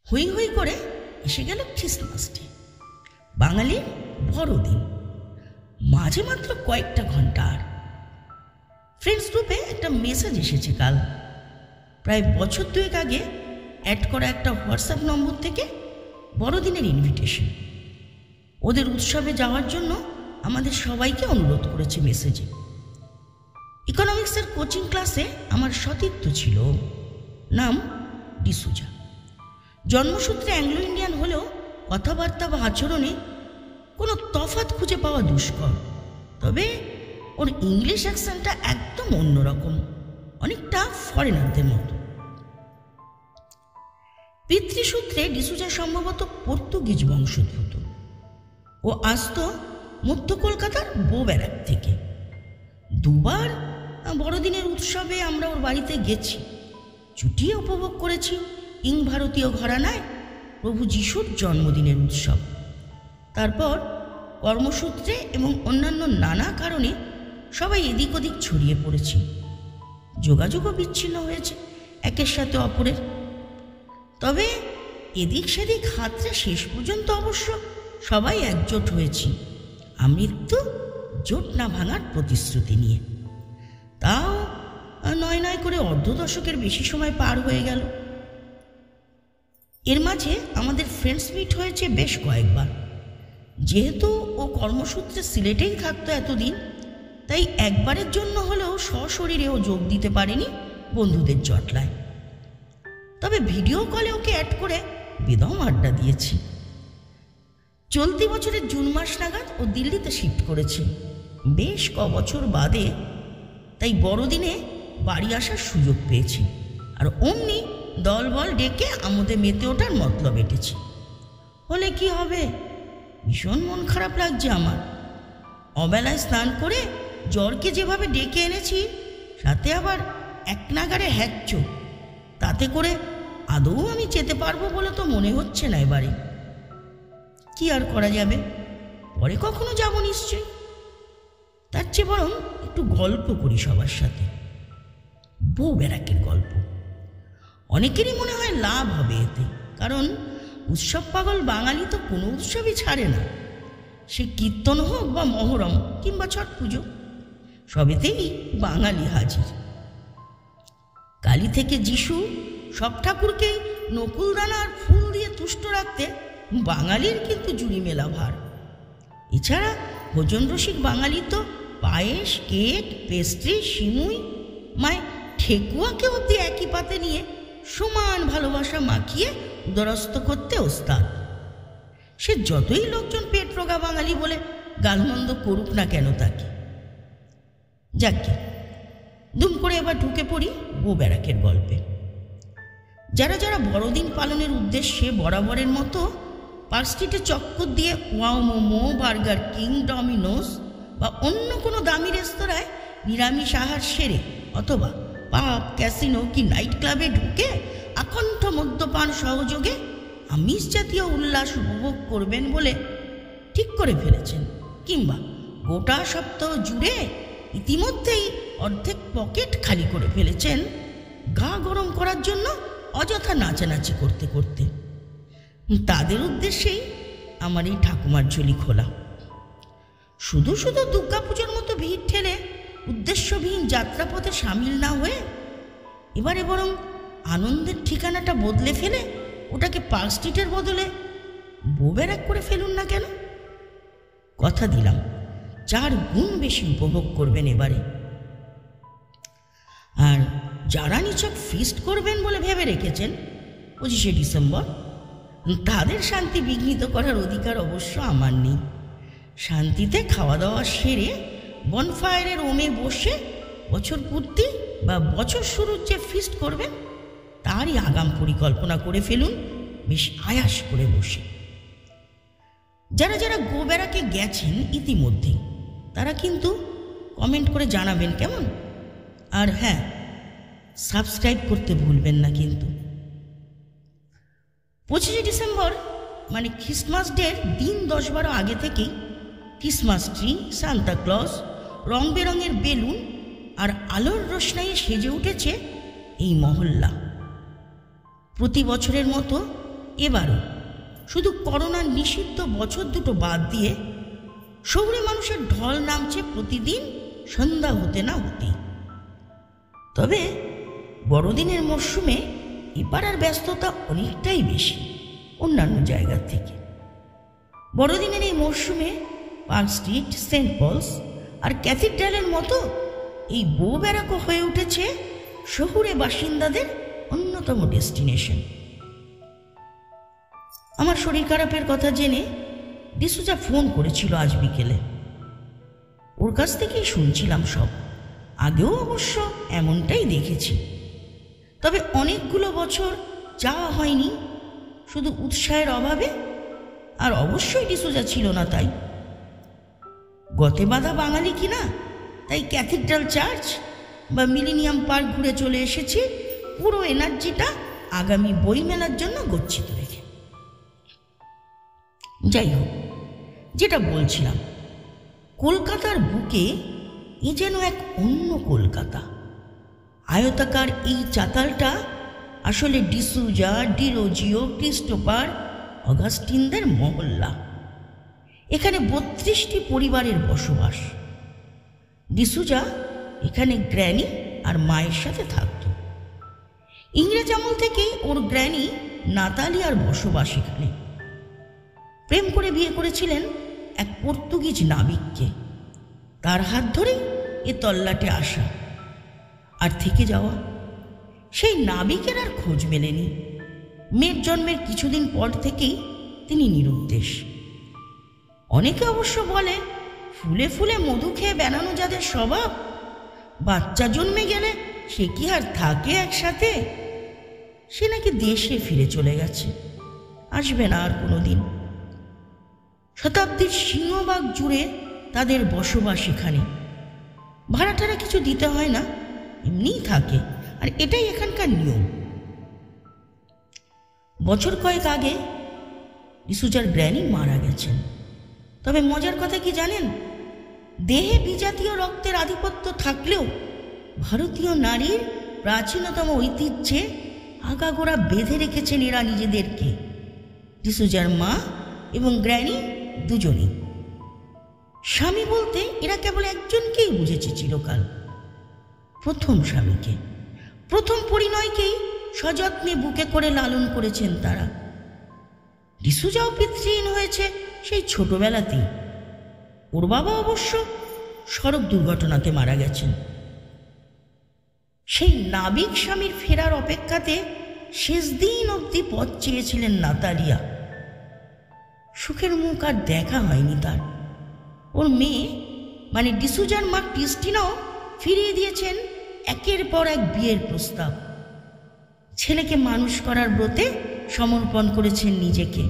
হই হই করে এসে গেল খ্রিস্টমাস ডে, বাঙালির বড়দিন। মাঝে মাত্র কয়েকটা ঘন্টা আর। ফ্রেন্ডস গ্রুপে একটা মেসেজ এসেছে কাল, প্রায় বছর দুয়েক আগে অ্যাড করা একটা হোয়াটসঅ্যাপ নম্বর থেকে বড়দিনের ইনভিটেশন। ওদের উৎসবে যাওয়ার জন্য আমাদের সবাইকে অনুরোধ করেছে মেসেজে। ইকোনমিক্সের কোচিং ক্লাসে আমার সতীর্থ ছিল, নাম ডিসুজা। জন্মসূত্রে অ্যাংলো ইন্ডিয়ান হলেও কথাবার্তা বা আচরণে কোনো তফাৎ খুঁজে পাওয়া দুষ্কর। তবে ওর ইংলিশ অ্যাকসেন্টটা একদম অন্যরকম, অনেকটা ফরেনারদের মতো। পিতৃসূত্রে ডিসুজা সম্ভবত পর্তুগিজ বংশোদ্ভূত। ও আসতো মধ্য কলকাতার বউব্যারাক থেকে। দুবার বড়দিনের উৎসবে আমরা ওর বাড়িতে গেছি, চুটিয়ে উপভোগ করেছি ভারতীয় ঘরানায় প্রভু যিশুর জন্মদিনের উৎসব। তারপর কর্মসূত্রে এবং অন্যান্য নানা কারণে সবাই এদিক ওদিক ছড়িয়ে পড়েছি, যোগাযোগও বিচ্ছিন্ন হয়েছে একের সাথে অপরের। তবে এদিক সেদিক হাতটা শেষ পর্যন্ত অবশ্য সবাই একজোট হয়েছি আমৃত্যু জোট না ভাঙার প্রতিশ্রুতি নিয়ে। তাও নয় নয় করে অর্ধ দশকের বেশি সময় পার হয়ে গেল। এর মাঝে আমাদের ফ্রেন্ডস মিট হয়েছে বেশ কয়েকবার। যেহেতু ও কর্মসূত্রে সিলেটেই থাকতো এতদিন, তাই একবারের জন্য হলেও সশরীরেও যোগ দিতে পারেনি বন্ধুদের জটলায়। তবে ভিডিও কলে ওকে অ্যাড করে বেদম আড্ডা দিয়েছি। চলতি বছরের জুন মাস নাগাদ ও দিল্লিতে শিফট করেছে, বেশ কবছর বাদে। তাই বড়দিনে বাড়ি আসার সুযোগ পেয়েছি, আর অমনি দলবল ডেকে আমোদে মেতে ওঠার মতলব এঁটেছি। হলে কি হবে, ভীষণ মন খারাপ লাগছে আমার। অবেলায় স্নান করে জ্বরকে যেভাবে ডেকে এনেছি, সাথে আবার এক নাগারে হ্যাচ্ছ, তাতে করে আদৌ আমি যেতে পারবো বলে তো মনে হচ্ছে না এবারে। কি আর করা যাবে, পরে কখনো যাব নিশ্চয়ই। তার চেয়ে বরং একটু গল্প করি সবার সাথে, বউব্যারাকের গল্প। অনেকেরই মনে হয় লাভ হবে এতে, কারণ উৎসব পাগল বাঙালি তো কোনো উৎসবই ছাড়ে না। সে কীর্তন হোক বা মহরম কিংবা ছট পুজো, সবেতেই বাঙালি হাজির। কালী থেকে যিশু, সব ঠাকুরকেই নকুলদানা আর ফুল দিয়ে তুষ্ট রাখতে বাঙালির কিন্তু জুড়ি মেলা ভার। এছাড়া ভোজন রসিক বাঙালি তো পায়েস, কেক, পেস্ট্রি, সিমুই, মায় ঠেকুয়াকে অব্দি একই পাতে নিয়ে সমান ভালোবাসা মাখিয়ে উদরস্থ করতে ওস্তাদ। সে যতই লোকজন পেট রোগা বাঙালি বলে গালমন্দ করুক না কেন তাকে। যাকে দুম করে এবার ঢুকে পড়ি বউব্যারাকের গল্পে। যারা যারা বড়দিন পালনের উদ্দেশ্যে বরাবরের মতো পার্ক স্ট্রিটে চক্কর দিয়ে wow momo, burger king, Domino's বা অন্য কোনো দামি রেস্তোরাঁয় নিরামিষ আহার সেরে অথবা পাব, ক্যাসিনো কি নাইট ক্লাবে ঢুকে আকণ্ঠ মদ্যপান সহযোগে আমিষ জাতীয় উল্লাস উপভোগ করবেন বলে ঠিক করে ফেলেছেন, কিংবা গোটা সপ্তাহ জুড়ে ইতিমধ্যেই অর্ধেক পকেট খালি করে ফেলেছেন গা গরম করার জন্য অযথা নাচানাচি করতে করতে, তাদের উদ্দেশ্যেই আমার এই ঠাকুমার ঝুলি খোলা। শুধু শুধু দুর্গাপুজোর মতো ভিড় ঠেলে উদ্দেশ্যবিহীন যাত্রাপথে সামিল না হয়ে এবারে বরং আনন্দের ঠিকানাটা বদলে ফেলে ওটাকে পার্ক স্ট্রিটের বদলে বউব্যারাক করে ফেলুন না কেন? কথা দিলাম 4 গুণ বেশি উপভোগ করবেন এবারে। আর যারা নিছক ফিস্ট করবেন বলে ভেবে রেখেছেন 25শে ডিসেম্বর, তাদের শান্তি বিঘ্নিত করার অধিকার অবশ্য আমার নেই। শান্তিতে খাওয়া দাওয়া সেরে বনফায়ারের ওমে বসে বছর পূর্তি বা বছর শুরুর যে ফিস্ট করবেন তারই আগাম পরিকল্পনা করে ফেলুন বেশ আয়াস করে বসে। যারা যারা বউব্যারাকে গেছেন ইতিমধ্যেই তারা কিন্তু কমেন্ট করে জানাবেন কেমন। আর হ্যাঁ, সাবস্ক্রাইব করতে ভুলবেন না কিন্তু। 25শে ডিসেম্বর মানে খ্রিস্টমাস ডের দিন 10-12 আগে থেকেই ক্রিসমাস ট্রি, সান্তাক্লজ, রং বেরঙের বেলুন আর আলোর রোশনাইয়ে সেজে উঠেছে এই মহল্লা। প্রতি বছরের মতো এবারও শুধু করোনার নিষিদ্ধ বছর দুটো বাদ দিয়ে শহুরে মানুষের ঢল নামছে প্রতিদিন সন্ধ্যা হতে না হতেই। তবে বড়দিনের মরশুমে এপাড়ার ব্যস্ততা অনেকটাই বেশি অন্যান্য জায়গার থেকে। বড়দিনের এই মরশুমে পার্ক স্ট্রিট, সেন্ট পলস আর ক্যাথিড্রালের মতো এই বউ ব্যারাকও হয়ে উঠেছে শহুরে বাসিন্দাদের অন্যতম ডেস্টিনেশন। আমার শরীর খারাপের কথা জেনে ডিসুজা ফোন করেছিল আজ বিকেলে। ওর কাছ থেকেই শুনছিলাম সব। আগেও অবশ্য এমনটাই দেখেছি, তবে অনেকগুলো বছর যাওয়া হয়নি শুধু উৎসাহের অভাবে। আর অবশ্যই ডিসুজা ছিল না, তাই গতে বাঁধা বাঙালি কিনা, তাই ক্যাথিড্রাল চার্চ বা মিলেনিয়াম পার্ক ঘুরে চলে এসেছি পুরো এনার্জিটা আগামী বইমেলার জন্য গচ্ছিত রেখে। যাই হোক, যেটা বলছিলাম, কলকাতার বুকে এ যেন এক অন্য কলকাতা। আয়তাকার এই চাতালটা আসলে ডিসুজা, ডিরোজিও, ক্রিস্টোফার, অগাস্টিনদের মহল্লা। এখানে 32টি পরিবারের বসবাস। ডিসুজা এখানে গ্র্যানি আর মায়ের সাথে থাকত। ইংরেজ আমল থেকেই ওর গ্র্যানি নাতালিয়ার বসবাস এখানে। প্রেম করে বিয়ে করেছিলেন এক পর্তুগিজ নাবিককে। তার হাত ধরেই এ তল্লাটে আসা আর থেকে যাওয়া। সেই নাবিকের আর খোঁজ মেলেনি। মেয়ের জন্মের কিছুদিন পর থেকেই তিনি নিরুদ্দেশ। অনেকে অবশ্য বলে, ফুলে ফুলে মধু খেয়ে বেড়ানো যাদের স্বভাব, বাচ্চা জন্মে গেলে সে কি আর থাকে একসাথে? সে নাকি দেশে ফিরে চলে গেছে, আসবে না আর কোনোদিন। শতাব্দীর সিংহভাগ জুড়ে তাদের বসবাস এখানে। ভাড়া টাড়া কিছু দিতে হয় না, এমনিই থাকে, আর এটাই এখানকার নিয়ম। বছর কয়েক আগে ডিসুজার গ্র্যানি মারা গেছেন। তবে মজার কথা কি জানেন? দেহে বিজাতীয় রক্তের আধিপত্য থাকলেও ভারতীয় নারীর প্রাচীনতম ঐতিহ্যে আগাগোড়া বেঁধে রেখেছেন এরা নিজেদেরকে। ডিসুজার মা এবং গ্র্যানি দুজনই। স্বামী বলতে এরা কেবল একজনকেই বুঝেছে চিরকাল, প্রথম স্বামীকে। প্রথম পরিণয়কেই সযত্নে বুকে করে লালন করেছেন তারা। ডিসুজাও পিতৃহীন হয়েছে সেই ছোটবেলাতেই। ওর বাবা অবশ্য সড়ক দুর্ঘটনাতে মারা গেছেন। সেই নাবিক স্বামীর ফেরার অপেক্ষাতে শেষ দিন অবধি পথ চেয়েছিলেন নাতালিয়া। সুখের মুখ আর দেখা হয়নি তার। ওর মেয়ে মানে ডিসুজার মা ক্রিস্টিনাও ফিরিয়ে দিয়েছেন একের পর এক বিয়ের প্রস্তাব। ছেলেকে মানুষ করার ব্রতে সমর্পণ করেছেন নিজেকে।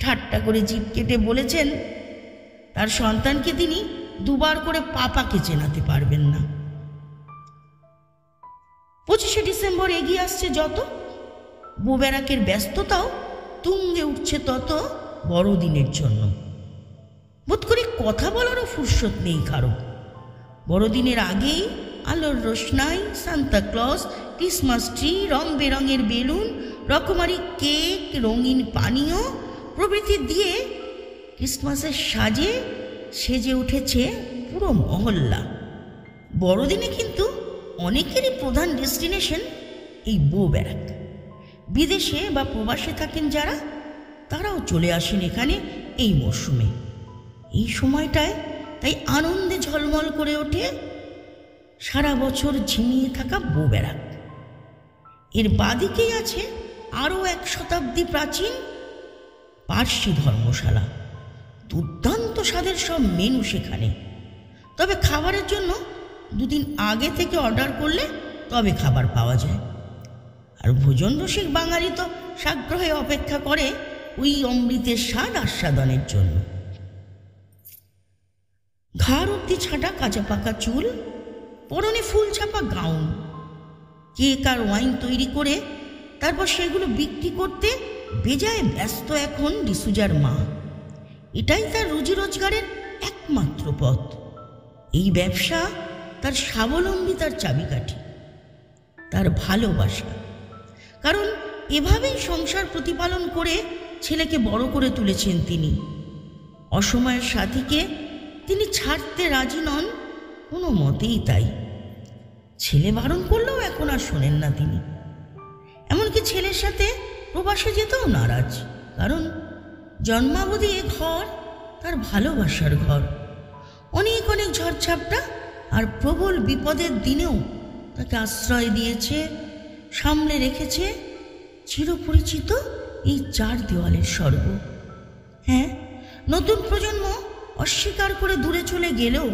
ঠাট্টা করে জিভ কেটে বলেছেন তার সন্তানকে তিনি দুবার করে পাপাকে চেনাতে পারবেন না। 25শে ডিসেম্বর এগিয়ে আসছে যত, বউবেরাকের ব্যস্ততাও তুঙ্গে উঠছে তত বড়দিনের জন্য। বোধ করি কথা বলারও ফুরসত নেই কারো। বড়দিনের আগেই আলোর রোশনাই, সান্তা ক্লজ, ক্রিসমাস ট্রি, রং বেরঙের বেলুন, রকমারি কেক, রঙিন পানীয় প্রভৃতি দিয়ে ক্রিসমাসের সাজে সেজে উঠেছে পুরো মহল্লা। বড়দিনে কিন্তু অনেকেরই প্রধান ডেস্টিনেশন এই বউবেরাক। বিদেশে বা প্রবাসে থাকেন যারা, তারাও চলে আসেন এখানে এই মরশুমে। এই সময়টায় তাই আনন্দে ঝলমল করে ওঠে সারা বছর ঝিমিয়ে থাকা বউবেরাক। এর বাদিকেই আছে আরও 1 শতাব্দী প্রাচীন পার্সি ধর্মশালা। দুর্দান্ত স্বাদের সব মেনু সেখানে। তবে খাবারের জন্য 2 দিন আগে থেকে অর্ডার করলে তবে খাবার পাওয়া যায়। আর ভোজন রসিক বাঙালি তো সাগ্রহে অপেক্ষা করে ওই অমৃতের স্বাদ আস্বাদনের জন্য। ঘাড় অব্দি ছাঁটা কাঁচা পাকা চুল, পরনে ফুল ছাপা গাউন, কেক আর ওয়াইন তৈরি করে তারপর সেগুলো বিক্রি করতে বেজায় ব্যস্ত এখন ডিসুজার মা। এটাই তার রুজি রোজগারের একমাত্র পথ। এই ব্যবসা তার স্বাবলম্বিতার চাবিকাঠি, তার ভালোবাসা। কারণ এভাবেই সংসার প্রতিপালন করে ছেলেকে বড় করে তুলেছেন তিনি। অসময়ের সাথীকে তিনি ছাড়তে রাজি নন কোনো মতেই। তাই ছেলে বারণ করলেও এখন আর শোনেন না তিনি। এমনকি ছেলের সাথে প্রবাসে যেতেও নারাজ, কারণ জন্মাবধি এ ঘর তার ভালোবাসার ঘর। অনেক অনেক ঝড়ঝাপটা আর প্রবল বিপদের দিনেও তাকে আশ্রয় দিয়েছে, সামলে রেখেছে চিরপরিচিত এই 4 দেওয়ালের স্বর্গ। হ্যাঁ, নতুন প্রজন্ম অস্বীকার করে দূরে চলে গেলেও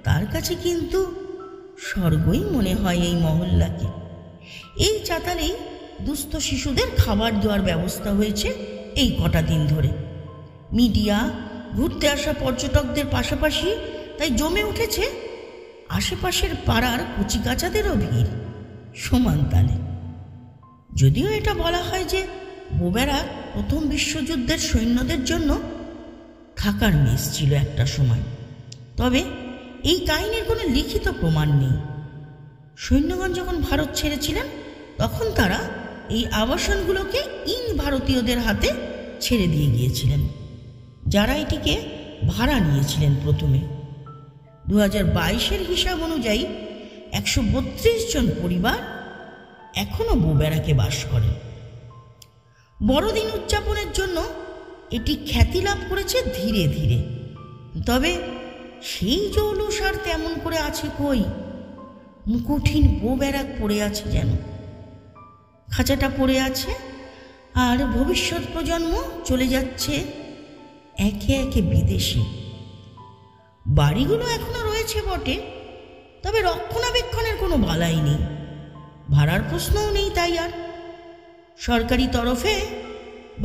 তার কাছে কিন্তু স্বর্গই মনে হয় এই মহল্লাকে। এই চাতালেই দুস্থ শিশুদের খাবার দেওয়ার ব্যবস্থা হয়েছে এই কটা দিন ধরে। মিডিয়া, ঘুরতে আসা পর্যটকদের পাশাপাশি তাই জমে উঠেছে আশেপাশের পাড়ার কচিকাচাদেরও ভিড় সমান তালে। যদিও এটা বলা হয় যে বোবেরাক প্রথম বিশ্বযুদ্ধের সৈন্যদের জন্য থাকার মেস ছিল একটা সময়, তবে এই কাহিনীর কোনো লিখিত প্রমাণ নেই। সৈন্যগণ যখন ভারত ছেড়েছিলেন তখন তারা এই আবাসনগুলোকে ভারতীয়দের হাতে ছেড়ে দিয়ে গিয়েছিলেন, যারা এটিকে ভাড়া নিয়েছিলেন প্রথমে। 2022-এর হিসাব অনুযায়ী 132 জন পরিবার এখনো বোবেরাকে বাস করে। বড়দিন উদযাপনের জন্য এটি খ্যাতি লাভ করেছে ধীরে ধীরে, তবে সেই জৌলুস আর তেমন করে আছে কই। মুকুটহীন বোবেরাক পড়ে আছে, যেন খাঁচাটা পড়ে আছে, আর ভবিষ্যৎ প্রজন্ম চলে যাচ্ছে একে একে বিদেশে। বাড়িগুলো এখনো রয়েছে বটে, তবে রক্ষণাবেক্ষণের কোনো বালাই নেই, ভাড়ার প্রশ্নও নেই। তাই আর সরকারি তরফে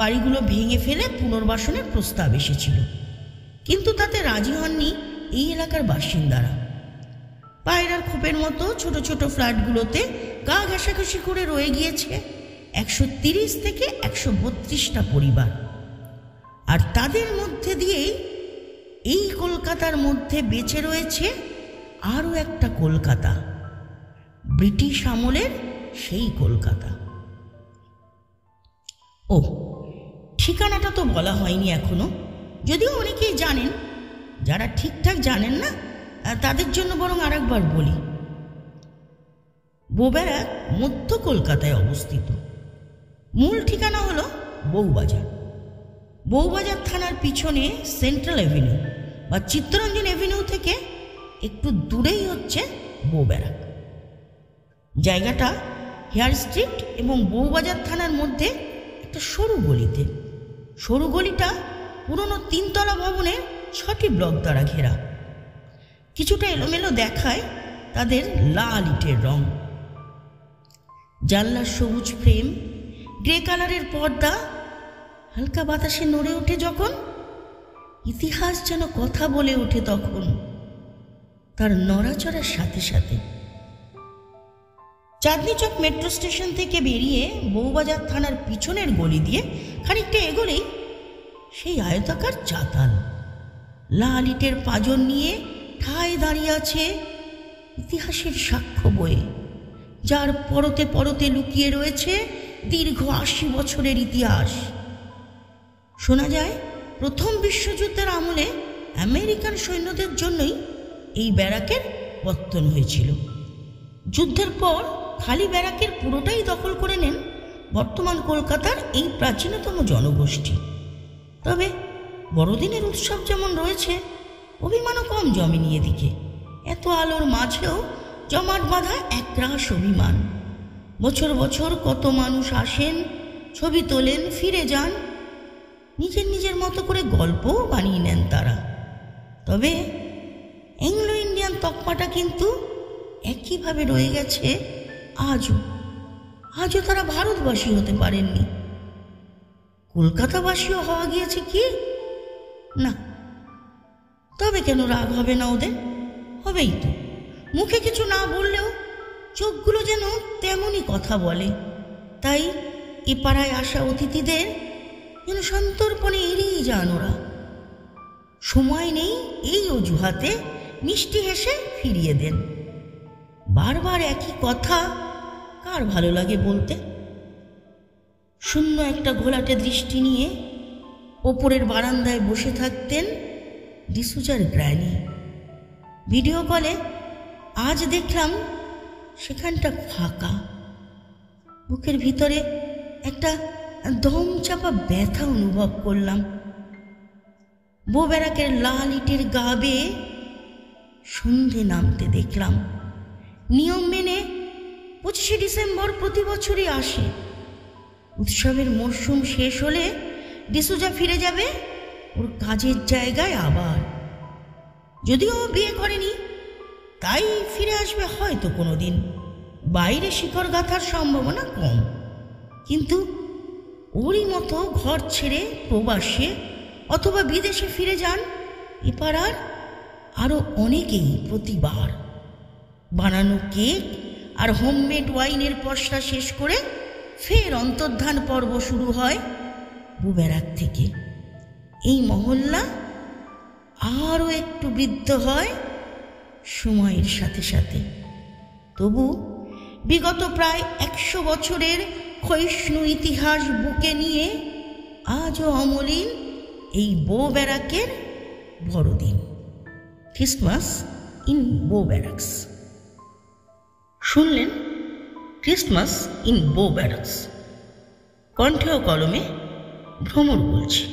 বাড়িগুলো ভেঙে ফেলে পুনর্বাসনের প্রস্তাব এসেছিল, কিন্তু তাতে রাজি হননি এই এলাকার বাসিন্দারা। পায়রার খোপের মতো ছোট ছোট ফ্ল্যাটগুলোতে গা ঘেঁষাঘেঁষি করে রয়ে গিয়েছে 130 থেকে 132টা পরিবার। আর তাদের মধ্যে দিয়েই এই কলকাতার মধ্যে বেঁচে রয়েছে আরও একটা কলকাতা, ব্রিটিশ আমলের সেই কলকাতা। ও, ঠিকানাটা তো বলা হয়নি এখনো, যদিও অনেকেই জানেন। যারা ঠিকঠাক জানেন না তাদের জন্য বরং আরেকবার বলি। বোবেরাক মধ্য কলকাতায় অবস্থিত। মূল ঠিকানা হলো বউবাজার। বউবাজার থানার পিছনে সেন্ট্রাল এভিনিউ বা চিত্তরঞ্জন এভিনিউ থেকে একটু দূরেই হচ্ছে বোবেরাক। জায়গাটা হেয়ার স্ট্রিট এবং বউবাজার থানার মধ্যে একটা সরু গলিতে। সরু গলিটা পুরনো 3 তলা ভবনের 6টি ব্লক দ্বারা ঘেরা। কিছুটা এলোমেলো দেখায় তাদের লাল ইটের রং, জানলার সবুজ ফ্রেম, গ্রে কালারের পর্দা। হালকা বাতাসে নড়ে ওঠে যখন, ইতিহাস যেন কথা বলে ওঠে তখন তার নড়াচড়ার সাথে সাথে। চাঁদনি চক মেট্রো স্টেশন থেকে বেরিয়ে বউবাজার থানার পিছনের গলি দিয়ে খানিকটা এগোলেই সেই আয়তাকার চাতাল লাল ইটের পাঁজর নিয়ে ঠায় দাঁড়িয়ে আছে ইতিহাসের সাক্ষ্য বয়ে, যার পরতে পরতে লুকিয়ে রয়েছে দীর্ঘ 80 বছরের ইতিহাস। শোনা যায় প্রথম বিশ্বযুদ্ধের আমলে আমেরিকান সৈন্যদের জন্যই এই ব্যারাকের পত্তন হয়েছিল। যুদ্ধের পর খালি ব্যারাকের পুরোটাই দখল করে নেন বর্তমান কলকাতার এই প্রাচীনতম জনগোষ্ঠী। তবে বড়দিনের উৎসব যেমন রয়েছে, অভিমানও কম জমেনি এদিকে। এত আলোর মাঝেও জমাট বাঁধা একরাশ অভিমান। বছর বছর কত মানুষ আসেন, ছবি তোলেন, ফিরে যান, নিজের নিজের মতো করে গল্পও বানিয়ে নেন তারা। তবে অ্যাংলো ইন্ডিয়ান তকমাটা কিন্তু একইভাবে রয়ে গেছে আজও। আজও তারা ভারতবাসী হতে পারেননি। কলকাতাবাসীও হওয়া গিয়েছে কি না। তবে কেন রাগ হবে না ওদের? হবেই তো। মুখে কিছু না বললেও চোখগুলো যেন তেমনই কথা বলে। তাই এ পাড়ায় আসা অতিথিদের যেন সন্তর্পণে এড়িয়ে যান ওরা। সময় নেই এই অজুহাতে মিষ্টি হেসে ফিরিয়ে দেন। বারবার একই কথা কার ভালো লাগে বলতে? শূন্য একটা ঘোলাটে দৃষ্টি নিয়ে ওপরের বারান্দায় বসে থাকতেন ডিসুজার গ্র্যানি। ভিডিও কলে আজ দেখলাম সেখানটা ফাঁকা। বুকের ভিতরে একটা দম চাপা ব্যথা অনুভব করলাম। বউ ব্যারাকের লাল ইটের গা বেয়ে সন্ধে নামতে দেখলাম। নিয়ম মেনে 25শে ডিসেম্বর প্রতি বছরই আসে। উৎসবের মরশুম শেষ হলে ডিসুজা ফিরে যাবে ওর কাজের জায়গায় আবার। যদিও বিয়ে করেনি, তাই ফিরে আসবে হয়তো কোনোদিন। বাইরে শিকড় গাঁথার সম্ভাবনা কম, কিন্তু ওরই মতো ঘর ছেড়ে প্রবাসে অথবা বিদেশে ফিরে যান এ পাড়ার আরও অনেকেই প্রতিবার। বানানো কেক আর হোমমেড ওয়াইনের পসরা শেষ করে ফের অন্তর্ধান পর্ব শুরু হয় বউ ব্যারাক থেকে। এই মহল্লা আরও একটু বৃদ্ধ হয় সময়ের সাথে সাথে। তবু বিগত প্রায় 100 বছরের ক্ষয়িষ্ণু ইতিহাস বুকে নিয়ে আজও অমলিন এই বউ ব্যারাকের বড়দিন। ক্রিসমাস ইন বউ ব্যারাকস। শুনলেন ক্রিসমাস ইন বউ ব্যারাকস। কণ্ঠে ও কলমে ভ্রমর বলছি।